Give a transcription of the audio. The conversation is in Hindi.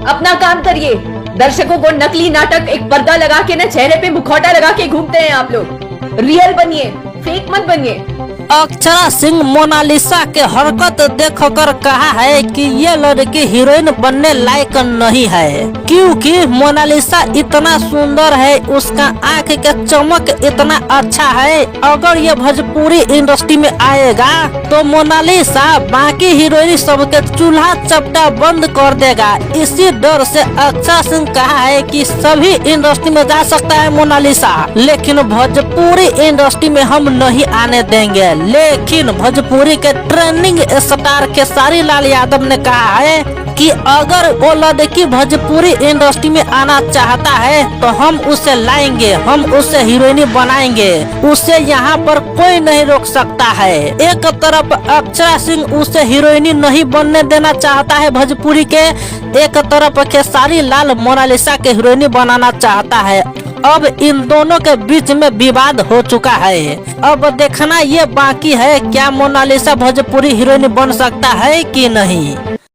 अपना काम करिए। दर्शकों को नकली नाटक एक पर्दा लगा के न चेहरे पे मुखौटा लगा के घूमते हैं आप लोग। रियल बनिए, फेक मत बनिए। अक्षरा सिंह मोनालिसा के हरकत देखकर कहा है कि ये लड़की हीरोइन बनने लायक नहीं है, क्योंकि मोनालिसा इतना सुंदर है, उसका आंख का चमक इतना अच्छा है। अगर ये भोजपुरी इंडस्ट्री में आएगा तो मोनालिसा बाकी हीरोइन सबके चूल्हा चपटा बंद कर देगा। इसी डर से अक्षरा सिंह कहा है कि सभी इंडस्ट्री में जा सकता है मोनालिसा, लेकिन भोजपुरी इंडस्ट्री में हम नहीं आने देंगे। लेकिन भोजपुरी के ट्रेंडिंग स्टार खेसारी लाल यादव ने कहा है कि अगर वो लड़की भोजपुरी इंडस्ट्री में आना चाहता है तो हम उसे लाएंगे, हम उसे हीरोइनी बनाएंगे, उसे यहाँ पर कोई नहीं रोक सकता है। एक तरफ अक्षरा सिंह उसे हीरोइनी नहीं बनने देना चाहता है भोजपुरी के, एक तरफ खेसारी लाल मोनालिसा के हीरोइनी बनाना चाहता है। अब इन दोनों के बीच में विवाद हो चुका है। अब देखना ये बाकी है, क्या मोनालिसा भोजपुरी हीरोइन बन सकता है कि नहीं।